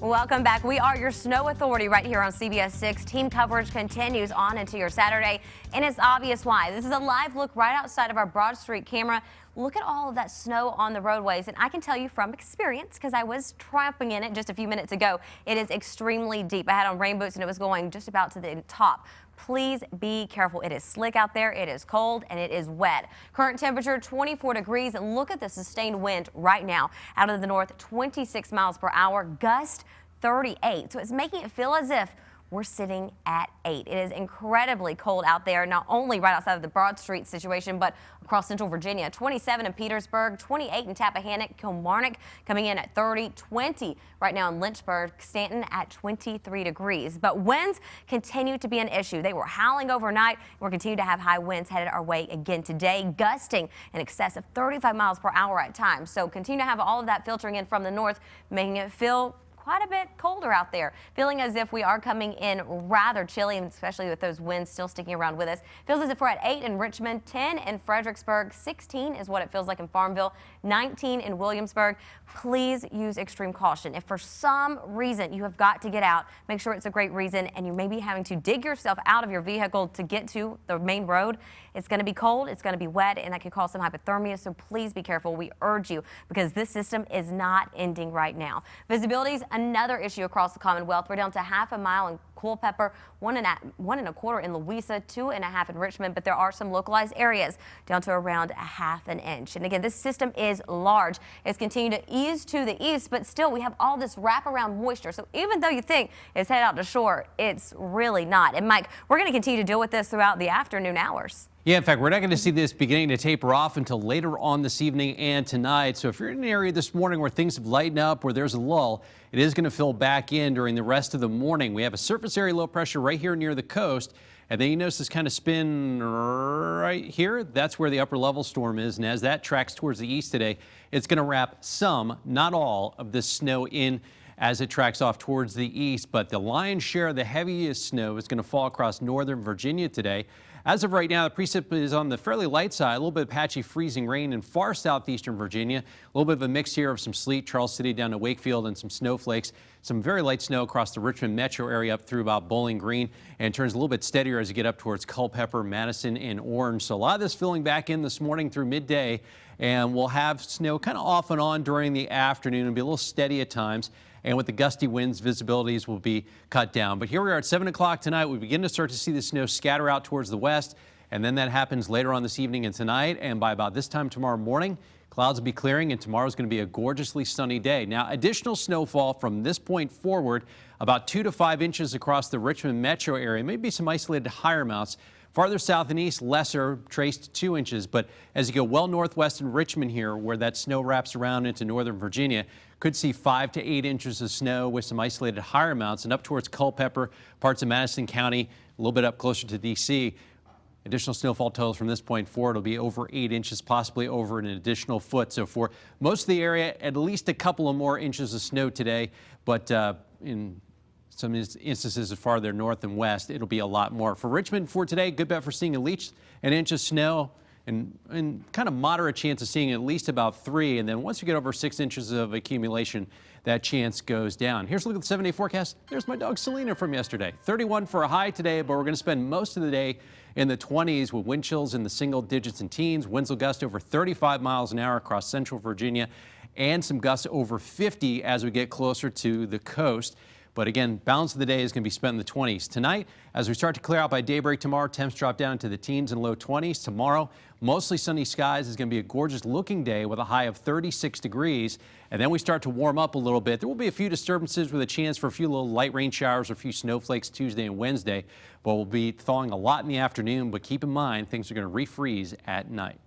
Welcome back. We are your snow authority right here on CBS 6. Team coverage continues on into your Saturday, and it's obvious why. This is a live look right outside of our Broad Street camera. Look at all of that snow on the roadways, and I can tell you from experience, because I was tramping in it just a few minutes ago, it is extremely deep. I had on rain boots and it was going just about to the top. Please be careful. It is slick out there, it is cold, and it is wet. Current temperature 24 degrees, and look at the sustained wind right now. Out of the north, 26 miles per hour, gust 38. So it's making it feel as if we're sitting at 8. It is incredibly cold out there, not only right outside of the Broad Street situation, but across central Virginia. 27 in Petersburg, 28 in Tappahannock, Kilmarnock coming in at 30, 20 right now in Lynchburg, Stanton at 23 degrees. But winds continue to be an issue. They were howling overnight. We're continuing to have high winds headed our way again today, gusting in excess of 35 miles per hour at times. So continue to have all of that filtering in from the north, making it feel quite a bit colder out there. Feeling as if we are coming in rather chilly, especially with those winds still sticking around with us. Feels as if we're at 8 in Richmond, 10 in Fredericksburg, 16 is what it feels like in Farmville, 19 in Williamsburg. Please use extreme caution. If for some reason you have got to get out, make sure it's a great reason and you may be having to dig yourself out of your vehicle to get to the main road. It's going to be cold, it's going to be wet, and that could cause some hypothermia, so please be careful. We urge you, because this system is not ending right now. Visibility is another issue across the Commonwealth. We're down to half a mile in Culpeper, 1.25 in Louisa, 2.5 in Richmond, but there are some localized areas down to around ½ an inch. And again, this system is large. It's continuing to ease to the east, but still we have all this wraparound moisture. So even though you think it's headed out to shore, it's really not. And Mike, we're going to continue to deal with this throughout the afternoon hours. Yeah, in fact, we're not going to see this beginning to taper off until later on this evening and tonight. So if you're in an area this morning where things have lightened up, where there's a lull, it is going to fill back in during the rest of the morning. We have a surface area low pressure right here near the coast. And then you notice this kind of spin right here. That's where the upper level storm is. And as that tracks towards the east today, it's going to wrap some, not all, of this snow in as it tracks off towards the east. But the lion's share of the heaviest snow is going to fall across northern Virginia today. As of right now, the precip is on the fairly light side, a little bit of patchy freezing rain in far southeastern Virginia. A little bit of a mix here of some sleet, Charles City down to Wakefield, and some snowflakes. Some very light snow across the Richmond metro area up through about Bowling Green, and turns a little bit steadier as you get up towards Culpeper, Madison, and Orange. So a lot of this filling back in this morning through midday, and we'll have snow kind of off and on during the afternoon. It'll be a little steady at times. And with the gusty winds, visibilities will be cut down. But here we are at 7 o'clock tonight. We begin to start to see the snow scatter out towards the west. And then that happens later on this evening and tonight. And by about this time tomorrow morning, clouds will be clearing, and tomorrow's going to be a gorgeously sunny day. Now, additional snowfall from this point forward, about 2 to 5 inches across the Richmond metro area. Maybe some isolated higher amounts. Farther south and east, lesser, traced 2 inches. But as you go well northwest in Richmond here, where that snow wraps around into northern Virginia, could see 5 to 8 inches of snow with some isolated higher amounts. And up towards Culpeper, parts of Madison County, a little bit up closer to D.C., additional snowfall totals from this point forward will be over 8 inches, possibly over an additional foot. So for most of the area, at least a couple of more inches of snow today. But in some instances farther north and west, it'll be a lot more. For Richmond for today, good bet for seeing at least an inch of snow, and kind of moderate chance of seeing at least about 3. And then once you get over 6 inches of accumulation, that chance goes down. Here's a look at the 7-day forecast. There's my dog Selena from yesterday. 31 for a high today, but we're going to spend most of the day in the 20s with wind chills in the single digits and teens. Winds will gust over 35 miles an hour across central Virginia, and some gusts over 50 as we get closer to the coast. But again, balance of the day is going to be spent in the 20s. Tonight, as we start to clear out by daybreak tomorrow, temps drop down into the teens and low 20s. Tomorrow, mostly sunny skies. Is going to be a gorgeous looking day with a high of 36 degrees. And then we start to warm up a little bit. There will be a few disturbances with a chance for a few little light rain showers or a few snowflakes Tuesday and Wednesday. But we'll be thawing a lot in the afternoon. But keep in mind, things are going to refreeze at night.